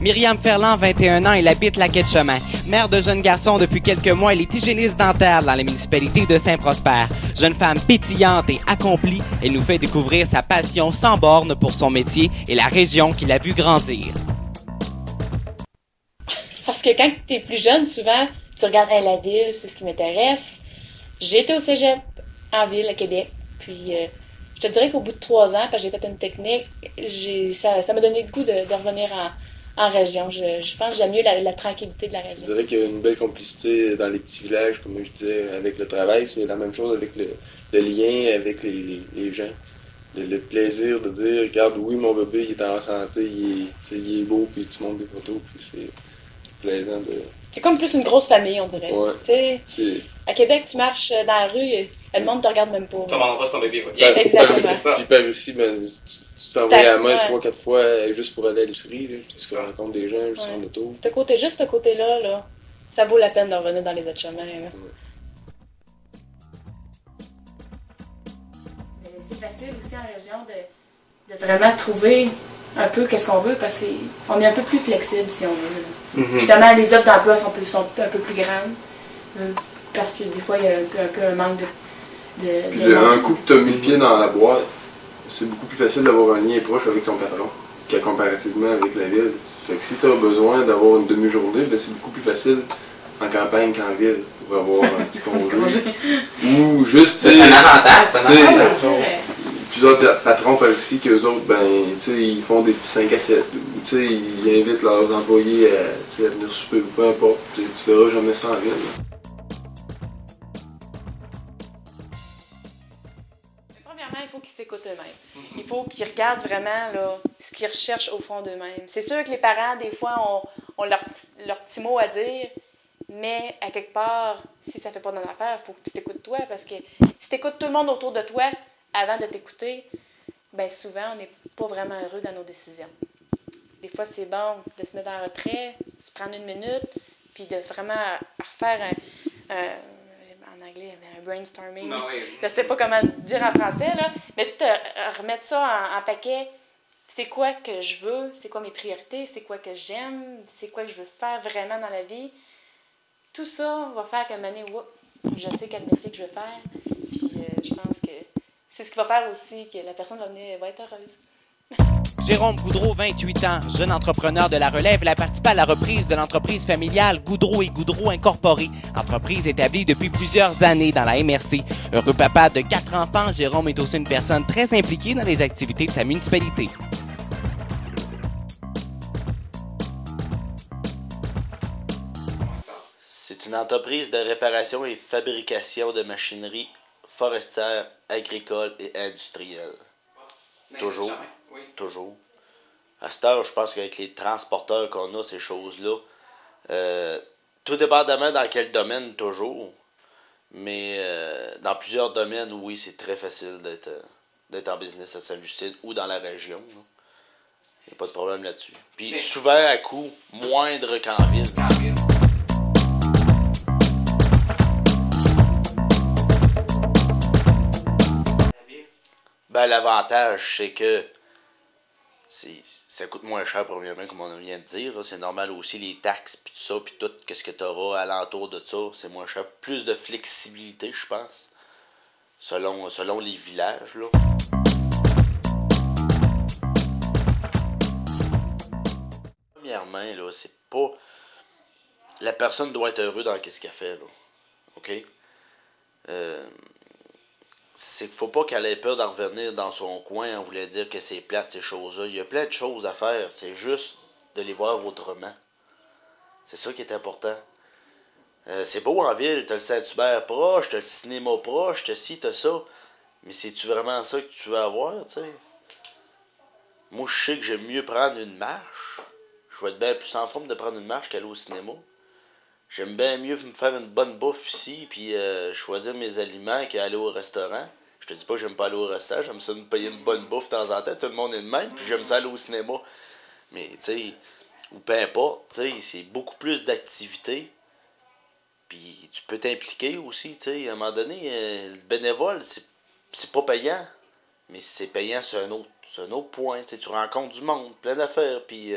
Myriam Ferland, 21 ans, elle habite la Quai-de-Chemin. Mère de jeunes garçons depuis quelques mois, elle est hygiéniste dentaire dans la municipalité de Saint-Prosper. Jeune femme pétillante et accomplie, elle nous fait découvrir sa passion sans borne pour son métier et la région qui l'a vu grandir. Parce que quand tu es plus jeune, souvent, tu regardes la ville, c'est ce qui m'intéresse. J'ai été au cégep en ville, à Québec. Puis, je te dirais qu'au bout de 3 ans, parce que j'ai fait une technique, ça m'a donné le goût de revenir en région. Je pense que j'aime mieux la tranquillité de la région. Je dirais qu'il y a une belle complicité dans les petits villages, comme je disais, avec le travail. C'est la même chose avec le lien avec les gens. Le plaisir de dire, regarde, oui, mon bébé, il est en santé, il est beau, puis tu montes des photos, puis c'est plaisant de... C'est comme plus une grosse famille, on dirait. Ouais. À Québec, tu marches dans la rue et le monde te regarde même pas. Comment on va se tomber bien? Exactement. Puis par ici, ben, tu t'envoies la main 3-4 fois juste pour aller à l'épicerie, puis tu rencontres des gens juste en auto. Juste ce côté-là, là, ça vaut la peine de revenir dans les autres chemins. C'est facile aussi en région de vraiment trouver un peu qu'est-ce qu'on veut parce qu'on est un peu plus flexible si on veut. Justement, les offres d'emploi sont un peu plus grandes parce que des fois, il y a un peu un manque de un coup que tu as mis le pied dans la boîte, c'est beaucoup plus facile d'avoir un lien proche avec ton patron que comparativement avec la ville. Fait que si tu as besoin d'avoir une demi-journée, ben c'est beaucoup plus facile en campagne qu'en ville pour avoir un petit congé. Ou juste, c'est un avantage, plusieurs patrons par ici qu'eux autres, ben, ils font des petits 5 à 7, ou ils invitent leurs employés à venir souper ou peu importe. Tu verras jamais ça en ville. Premièrement, il faut qu'ils s'écoutent eux-mêmes. Il faut qu'ils regardent vraiment là, ce qu'ils recherchent au fond d'eux-mêmes. C'est sûr que les parents, des fois, ont leur petit mot à dire, mais à quelque part, si ça ne fait pas dans l'affaire, il faut que tu t'écoutes toi, parce que si tu écoutes tout le monde autour de toi, avant de t'écouter, bien souvent, on n'est pas vraiment heureux dans nos décisions. Des fois, c'est bon de se mettre en retrait, se prendre 1 minute, puis de vraiment refaire en anglais, un brainstorming. Non, oui. Je ne sais pas comment dire en français, là, mais tu te remettre ça en paquet. C'est quoi que je veux? C'est quoi mes priorités? C'est quoi que j'aime? C'est quoi que je veux faire vraiment dans la vie? Tout ça va faire qu'à un moment donné, je sais quel métier que je veux faire. Puis je pense que c'est ce qui va faire aussi que la personne va être heureuse. Jérôme Goudreau, 28 ans, jeune entrepreneur de la relève, il a participé à la reprise de l'entreprise familiale Goudreau et Goudreau Incorporée, entreprise établie depuis plusieurs années dans la MRC. Heureux papa de 4 enfants, Jérôme est aussi une personne très impliquée dans les activités de sa municipalité. C'est une entreprise de réparation et fabrication de machinerie forestière, agricole et industrielle. Toujours. Oui. Toujours. À cette heure, je pense qu'avec les transporteurs qu'on a, ces choses-là, tout dépendamment dans quel domaine, toujours. Mais dans plusieurs domaines, oui, c'est très facile d'être en business à Sainte-Justine ou dans la région. Il n'y a pas de problème là-dessus. Puis souvent à coût moindre qu'en ville. Ben, l'avantage, c'est que ça coûte moins cher, premièrement, comme on vient de dire. C'est normal aussi, les taxes, puis tout ça, puis tout, qu'est-ce que tu auras alentour de ça, c'est moins cher. Plus de flexibilité, je pense, selon les villages, là. Premièrement, là, c'est pas... La personne doit être heureuse dans ce qu'elle fait, là. OK? C'est qu'il faut pas qu'elle ait peur d'en revenir dans son coin en voulant dire que c'est plate, ces choses-là. Il y a plein de choses à faire. C'est juste de les voir autrement. C'est ça qui est important. C'est beau en ville. T'as le Saint-Hubert proche, t'as le cinéma proche, t'as ci, t'as ça. Mais c'est-tu vraiment ça que tu veux avoir, tu sais? Moi, je sais que j'aime mieux prendre une marche. Je vais être bien plus en forme de prendre une marche qu'aller au cinéma. J'aime bien mieux me faire une bonne bouffe ici, puis choisir mes aliments qu'aller au restaurant. Je te dis pas que j'aime pas aller au restaurant, j'aime ça me payer une bonne bouffe de temps en temps, tout le monde est le même, puis j'aime ça aller au cinéma. Mais, tu sais, ou peu importe, tu sais, c'est beaucoup plus d'activités, puis tu peux t'impliquer aussi, tu sais, à un moment donné, le bénévole, c'est pas payant, mais si c'est payant, c'est un autre point, tu sais, tu rencontres du monde, plein d'affaires, puis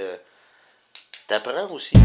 T'apprends aussi.